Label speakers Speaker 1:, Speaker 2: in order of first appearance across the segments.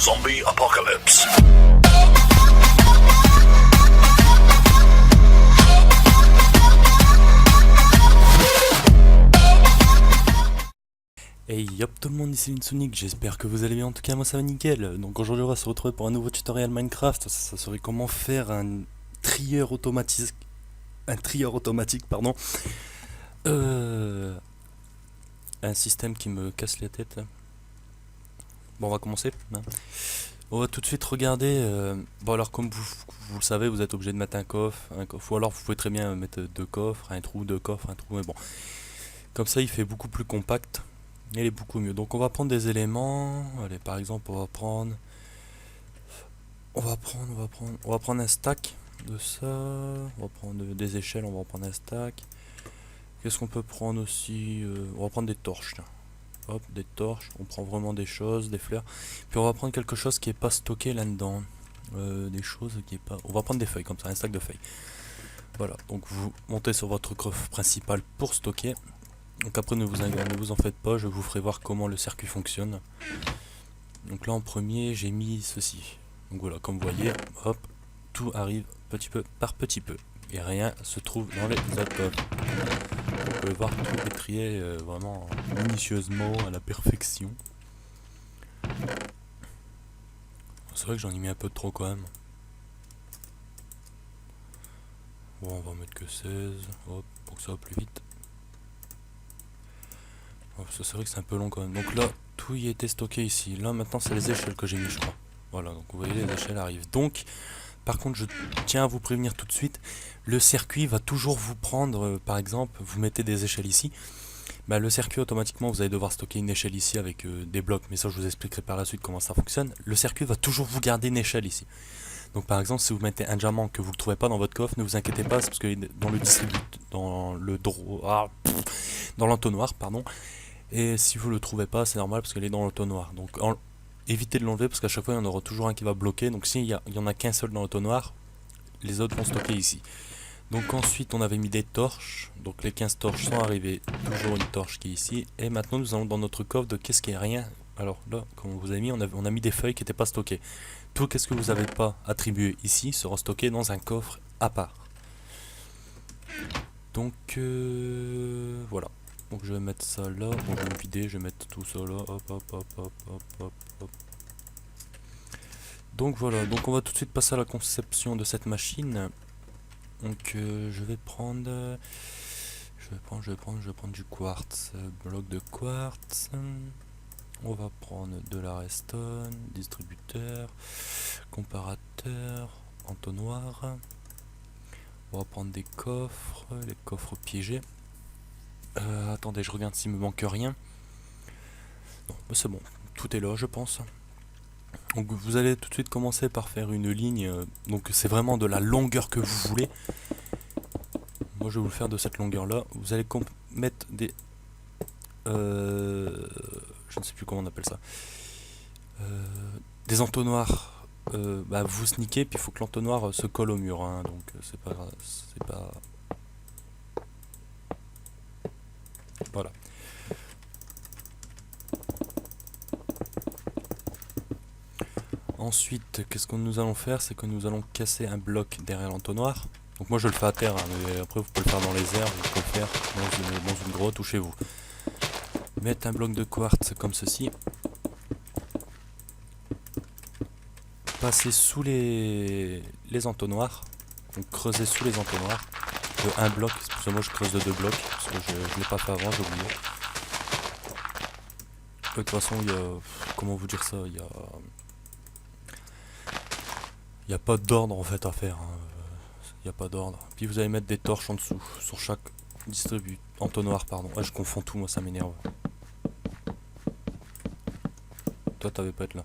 Speaker 1: Zombie Apocalypse.
Speaker 2: Hey yop tout le monde, ici Linsonic, j'espère que vous allez bien, en tout cas moi ça va nickel. Donc aujourd'hui on va se retrouver pour un nouveau tutoriel Minecraft. Ça serait comment faire un trieur automatique, pardon. Un système qui me casse la tête. Bon, on va commencer, hein. On va tout de suite regarder. Bon, alors comme vous le savez, vous êtes obligé de mettre un coffre, ou alors vous pouvez très bien mettre deux coffres, un trou, deux coffres, un trou, mais bon. Comme ça il fait beaucoup plus compact. Il est beaucoup mieux. Donc on va prendre des éléments. Allez, par exemple, on va prendre un stack de ça. On va prendre des échelles, on va en prendre un stack. Qu'est-ce qu'on peut prendre aussi? On va prendre des torches. Tiens. Hop, des torches. On prend vraiment des choses, des fleurs. Puis on va prendre quelque chose qui est pas stocké là-dedans. Des choses qui est pas. On va prendre des feuilles comme ça, un stack de feuilles. Voilà. Donc vous montez sur votre coffre principal pour stocker. Donc après ne vous en faites pas, je vous ferai voir comment le circuit fonctionne. Donc là en premier j'ai mis ceci. Donc voilà, comme vous voyez, hop, tout arrive petit peu par petit peu. Et rien se trouve dans les autres coffres. Vous pouvez voir tout est trié vraiment minutieusement à la perfection. C'est vrai que j'en ai mis un peu trop quand même. Bon, on va mettre que 16, hop, pour que ça va plus vite. C'est vrai que c'est un peu long quand même. Donc là, tout y était stocké ici. Là maintenant c'est les échelles que j'ai mis, je crois. Voilà, donc vous voyez les échelles arrivent. Donc, par contre je tiens à vous prévenir tout de suite, le circuit va toujours vous prendre, par exemple, vous mettez des échelles ici. Bah, le circuit automatiquement vous allez devoir stocker une échelle ici avec des blocs. Mais ça je vous expliquerai par la suite comment ça fonctionne. Le circuit va toujours vous garder une échelle ici. Donc par exemple si vous mettez un diamant que vous ne le trouvez pas dans votre coffre, ne vous inquiétez pas, c'est parce que dans le dans l'entonnoir, pardon. Et si vous le trouvez pas, c'est normal parce qu'elle est dans l'entonnoir. Donc évitez de l'enlever parce qu'à chaque fois il y en aura toujours un qui va bloquer. Donc s'il y en a qu'un seul dans l'entonnoir, les autres vont stocker ici. Donc ensuite on avait mis des torches. Donc les 15 torches sont arrivées. Toujours une torche qui est ici. Et maintenant nous allons dans notre coffre de qu'est-ce qui est rien. Alors là, comme on vous a mis, on a mis des feuilles qui n'étaient pas stockées. Tout qu'est-ce que vous n'avez pas attribué ici sera stocké dans un coffre à part. Donc voilà. Donc je vais mettre ça là, bon, je vais me vider, je vais mettre tout ça là, hop hop hop hop hop hop hop. Donc voilà, donc on va tout de suite passer à la conception de cette machine. Donc je vais prendre du quartz, bloc de quartz. On va prendre de la redstone, distributeur, comparateur, entonnoir. On va prendre des coffres, les coffres piégés. Attendez, je regarde s'il me manque rien. Non, c'est bon, tout est là, je pense. Donc vous allez tout de suite commencer par faire une ligne. Donc c'est vraiment de la longueur que vous voulez. Moi je vais vous le faire de cette longueur là. Vous allez mettre des... je ne sais plus comment on appelle ça. Des entonnoirs. Bah, vous sniquez, puis il faut que l'entonnoir se colle au mur. Hein, donc c'est pas... Voilà. Ensuite, qu'est-ce que nous allons faire? C'est que nous allons casser un bloc derrière l'entonnoir. Donc moi je le fais à terre, hein, mais après vous pouvez le faire dans les airs, vous pouvez le faire dans une grotte ou chez vous. Mettre un bloc de quartz comme ceci. Passer sous les entonnoirs. Donc creuser sous les entonnoirs. De un bloc, c'est pour ça que moi je creuse de deux blocs, parce que je ne l'ai pas fait avant, j'ai oublié. De toute façon, il y a... Comment vous dire ça? Il y a pas d'ordre en fait à faire. Hein. Il n'y a pas d'ordre. Puis vous allez mettre des torches en dessous, sur chaque entonnoir, pardon. Ah, je confonds tout, moi ça m'énerve. Toi, t'avais pas être là.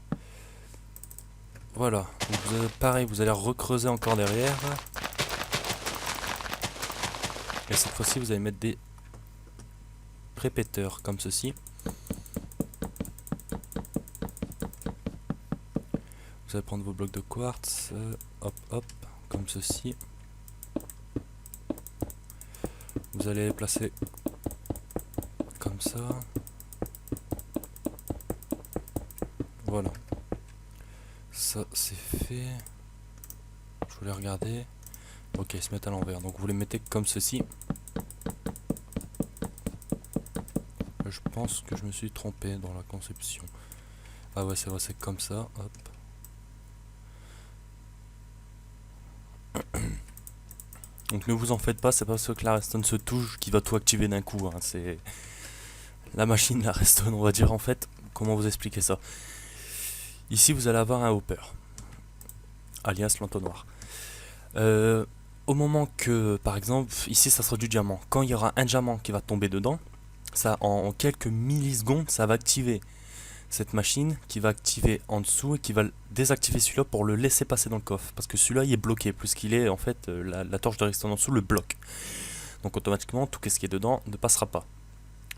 Speaker 2: Voilà. Donc, pareil, vous allez recreuser encore derrière. Et cette fois-ci, vous allez mettre des répéteurs comme ceci. Vous allez prendre vos blocs de quartz, hop hop, comme ceci. Vous allez les placer comme ça. Voilà. ça c'est fait. Je voulais regarder. Ok, ils se mettent à l'envers. Donc vous les mettez comme ceci. Je pense que je me suis trompé dans la conception. Ah ouais, c'est vrai, c'est comme ça. Hop. Donc ne vous en faites pas, c'est pas parce que la redstone se touche qui va tout activer d'un coup. Hein. C'est la machine, la redstone, on va dire en fait. Comment vous expliquer ça? Ici, vous allez avoir un hopper, alias l'entonnoir. Au moment que, par exemple, ici ça sera du diamant. Quand il y aura un diamant qui va tomber dedans, ça en quelques millisecondes, ça va activer cette machine qui va activer en dessous et qui va désactiver celui-là pour le laisser passer dans le coffre. Parce que celui-là il est bloqué, puisqu'il est en fait la torche de redstone en dessous le bloque. Donc automatiquement tout ce qui est dedans ne passera pas.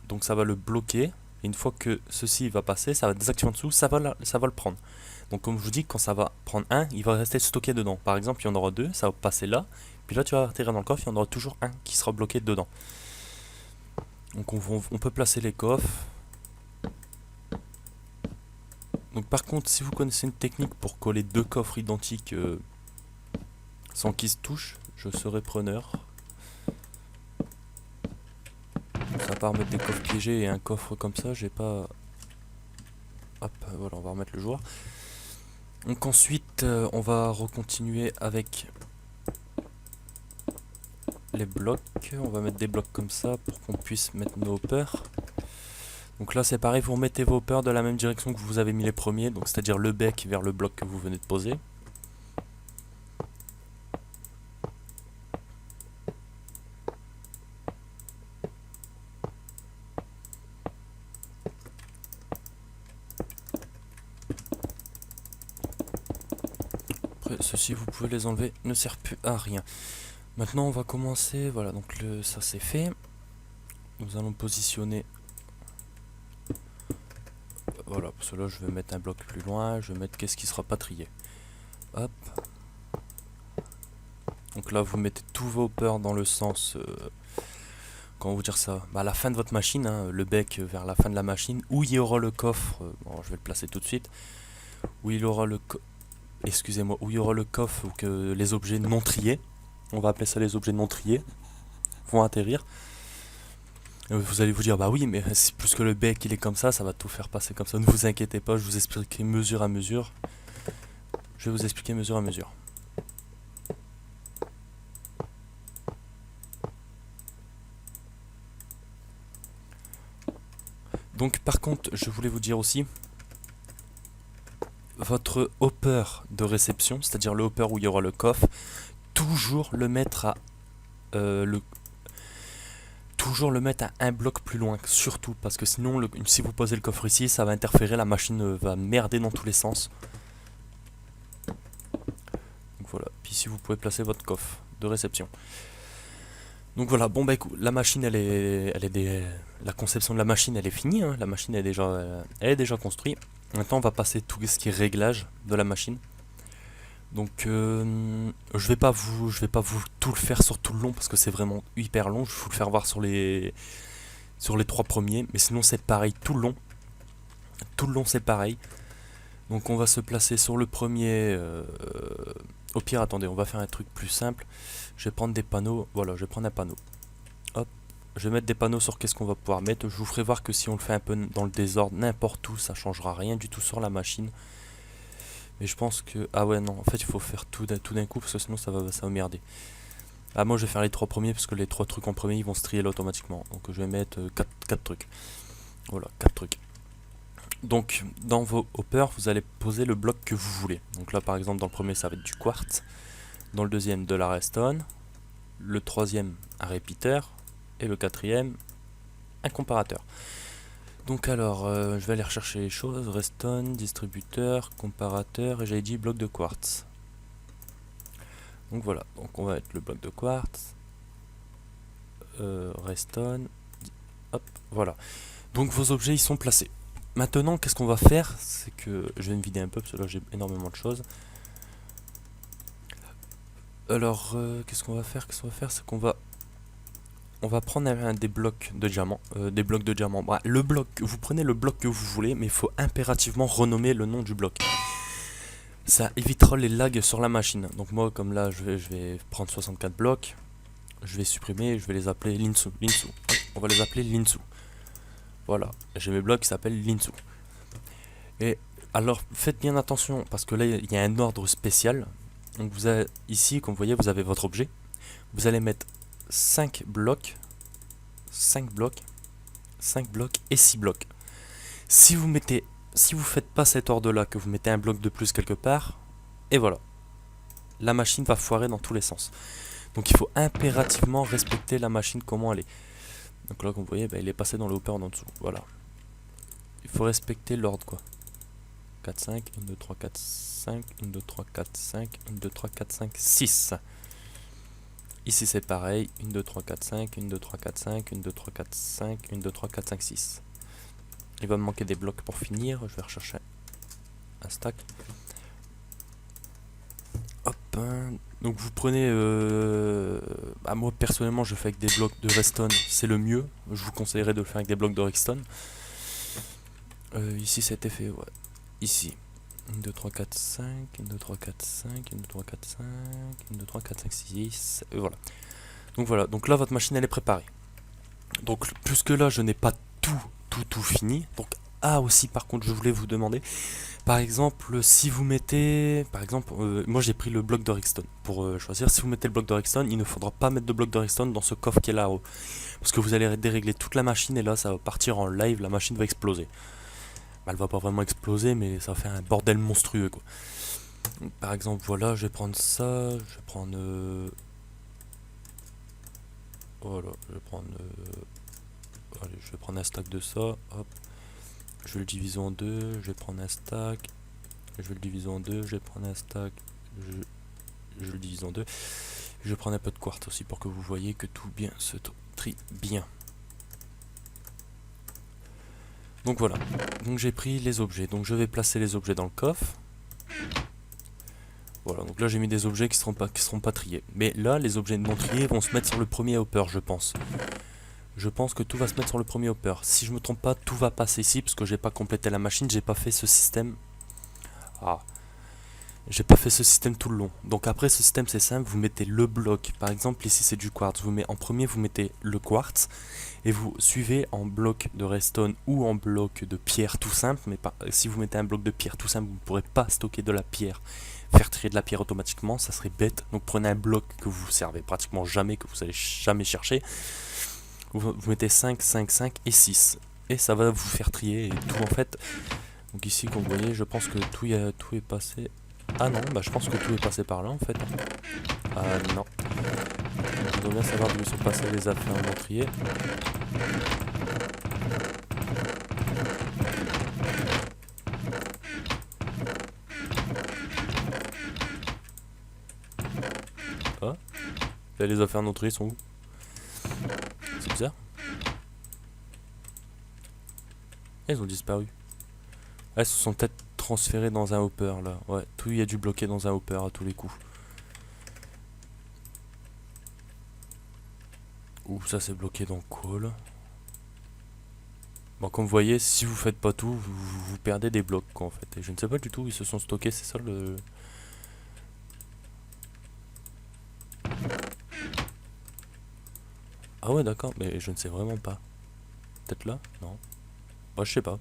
Speaker 2: Donc ça va le bloquer. Et une fois que ceci va passer, ça va désactiver en dessous, ça va le prendre. Donc comme je vous dis, quand ça va prendre un, il va rester stocké dedans. Par exemple, il y en aura deux, ça va passer là. Puis là tu vas atterrir dans le coffre, il y en aura toujours un qui sera bloqué dedans. Donc on peut placer les coffres. Donc par contre, si vous connaissez une technique pour coller deux coffres identiques sans qu'ils se touchent, je serai preneur. À part mettre des coffres piégés et un coffre comme ça, j'ai pas... Hop, voilà, on va remettre le joueur. Donc ensuite, on va recontinuer avec les blocs. On va mettre des blocs comme ça pour qu'on puisse mettre nos hoppers. Donc là c'est pareil, vous remettez vos hoppers de la même direction que vous avez mis les premiers, donc c'est-à-dire le bec vers le bloc que vous venez de poser. Après ceci vous pouvez les enlever, ne sert plus à rien. Maintenant on va commencer, voilà, donc ça c'est fait. Nous allons positionner, voilà, pour cela je vais mettre un bloc plus loin, je vais mettre qu'est-ce qui sera pas trié. Hop. Donc là vous mettez tous vos hoppers dans le sens, comment vous dire ça, à la fin de votre machine, hein, le bec vers la fin de la machine, où il y aura le coffre, bon, je vais le placer tout de suite, où il aura le excusez-moi, où il y aura le coffre ou que les objets non triés, on va appeler ça les objets non triés, vont atterrir. Vous allez vous dire, bah oui, mais si plus que le bec il est comme ça va tout faire passer comme ça. Ne vous inquiétez pas, je vous expliquerai mesure à mesure. Je vais vous expliquer mesure à mesure. Donc par contre, je voulais vous dire aussi, votre hopper de réception, c'est-à-dire le hopper où il y aura le coffre, toujours le mettre à toujours le mettre à un bloc plus loin, surtout, parce que sinon, si vous posez le coffre ici, ça va interférer, la machine va merder dans tous les sens. Donc voilà, puis ici vous pouvez placer votre coffre de réception. Donc voilà, bon bah écoute, la machine la conception de la machine elle est finie, hein. La machine elle est déjà construite. Maintenant on va passer tout ce qui est réglage de la machine. Donc je vais pas vous tout le faire sur tout le long parce que c'est vraiment hyper long. Je vais vous le faire voir sur les trois premiers, mais sinon c'est pareil tout le long. Tout le long c'est pareil. Donc on va se placer sur le premier. Au pire, attendez, on va faire un truc plus simple. Je vais prendre des panneaux. Voilà, je vais prendre un panneau. Hop. Je vais mettre des panneaux sur qu'est-ce qu'on va pouvoir mettre. Je vous ferai voir que si on le fait un peu dans le désordre, n'importe où, ça changera rien du tout sur la machine. Mais je pense que... Ah ouais, non, en fait, il faut faire tout d'un coup, parce que sinon ça va merder. Ah, moi, je vais faire les trois premiers, parce que les trois trucs en premier, ils vont se trier là automatiquement. Donc, je vais mettre 4 trucs. Voilà, 4 trucs. Donc, dans vos hoppers, vous allez poser le bloc que vous voulez. Donc là, par exemple, dans le premier, ça va être du quartz. Dans le deuxième, de la redstone. Le troisième, un repeater. Et le quatrième, un comparateur. Donc alors, je vais aller rechercher les choses. Redstone, distributeur, comparateur, et j'avais dit bloc de quartz. Donc voilà, donc on va mettre le bloc de quartz. Redstone. Hop, voilà. Donc vos objets, ils sont placés. Maintenant, qu'est-ce qu'on va faire? C'est que je vais me vider un peu parce que là j'ai énormément de choses. Alors, qu'est-ce qu'on va faire? C'est qu'on va prendre des blocs de diamant. Bah, vous prenez le bloc que vous voulez, mais il faut impérativement renommer le nom du bloc. Ça évitera les lags sur la machine. Donc moi, comme là, je vais prendre 64 blocs. Je vais supprimer, je vais les appeler Linsu. Linsu. On va les appeler Linsu. Voilà, j'ai mes blocs qui s'appellent Linsu. Et alors, faites bien attention, parce que là, il y a un ordre spécial. Donc vous avez, ici, comme vous voyez, vous avez votre objet. Vous allez mettre 5 blocs, 5 blocs, 5 blocs et 6 blocs. Si vous faites pas cet ordre-là, que vous mettez un bloc de plus quelque part, et voilà. La machine va foirer dans tous les sens. Donc il faut impérativement respecter la machine comment elle est. Donc là, comme vous voyez, il est passé dans le hopper en dessous. Voilà. Il faut respecter l'ordre, quoi. 4, 5, 1, 2, 3, 4, 5, 1, 2, 3, 4, 5, 1, 2, 3, 4, 5, 6. Ici c'est pareil, 1, 2, 3, 4, 5, 1, 2, 3, 4, 5, 1, 2, 3, 4, 5, 1, 2, 3, 4, 5, 6. Il va me manquer des blocs pour finir, je vais rechercher un stack. Hop, donc vous prenez, moi personnellement je fais avec des blocs de redstone, c'est le mieux, je vous conseillerais de le faire avec des blocs de redstone. Ici c'était fait, ouais, ici. 1, 2, 3, 4, 5, 1, 2, 3, 4, 5, 1, 2, 3, 4, 5, 1, 2, 3, 4, 5, 6, et voilà. Donc là votre machine elle est préparée. Donc puisque là je n'ai pas tout fini, donc aussi par contre je voulais vous demander, par exemple si vous mettez, par exemple moi j'ai pris le bloc de redstone pour choisir, si vous mettez le bloc de redstone, il ne faudra pas mettre de bloc de redstone dans ce coffre qui est là-haut, parce que vous allez dérégler toute la machine et là ça va partir en live, la machine va exploser. Elle va pas vraiment exploser mais ça va faire un bordel monstrueux quoi. Donc, par exemple voilà, je vais prendre ça, je vais prendre voilà, je vais prendre allez, je vais prendre un stack de ça, hop. Je vais le diviser en deux, je vais prendre un stack, je vais le diviser en deux, je vais prendre un stack, je le divise en deux. Je vais prendre un peu de quartz aussi pour que vous voyez que tout bien se trie bien. Donc voilà, donc j'ai pris les objets, donc je vais placer les objets dans le coffre. Voilà, donc là j'ai mis des objets qui seront pas triés. Mais là, les objets non triés vont se mettre sur le premier hopper, je pense. Je pense que tout va se mettre sur le premier hopper. Si je me trompe pas, tout va passer ici parce que j'ai pas complété la machine, j'ai pas fait ce système. J'ai pas fait ce système tout le long. Donc après ce système c'est simple, vous mettez le bloc. Par exemple ici c'est du quartz. En premier vous mettez le quartz et vous suivez en bloc de redstone ou en bloc de pierre tout simple. Mais si vous mettez un bloc de pierre tout simple, vous ne pourrez pas stocker de la pierre, faire trier de la pierre automatiquement, ça serait bête. Donc prenez un bloc que vous servez pratiquement jamais, que vous allez jamais chercher. Vous mettez 5, 5, 5 et 6. Et ça va vous faire trier et tout en fait. Donc ici comme vous voyez, je pense que tout est passé. Ah non, je pense que tout est passé par là en fait. Ah non. Je dois bien savoir d'où sont passées les affaires en trier. Ah, là, les affaires non triées sont où? C'est bizarre. Elles ont disparu. Elles se sont peut-être transférées dans un hopper là. Ouais, tout y a dû bloquer dans un hopper à tous les coups. Ouh, ça c'est bloqué dans quoi là? Bon, comme vous voyez, si vous faites pas tout, vous perdez des blocs quoi en fait. Et je ne sais pas du tout où ils se sont stockés, c'est ça le... Ah ouais d'accord, mais je ne sais vraiment pas. Peut-être là? Non. Bah je sais pas.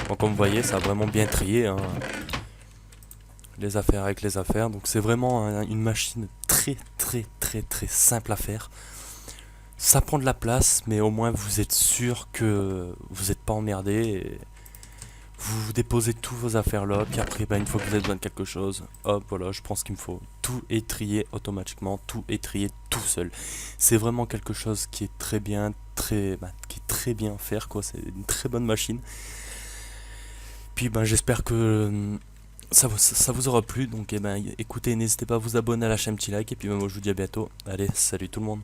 Speaker 2: Bon, comme vous voyez, ça a vraiment bien trié hein, les affaires avec les affaires. Donc c'est vraiment une machine très simple à faire. Ça prend de la place, mais au moins vous êtes sûr que vous n'êtes pas emmerdé. Et vous déposez tous vos affaires là, puis après une fois que vous avez besoin de quelque chose, hop voilà, je pense qu'il me faut. Tout est trié automatiquement, tout est trié tout seul. C'est vraiment quelque chose qui est très bien, qui est très bien à faire quoi, c'est une très bonne machine. Puis j'espère que ça vous aura plu, donc écoutez, n'hésitez pas à vous abonner à la chaîne, petit like, et puis moi je vous dis à bientôt. Allez, salut tout le monde.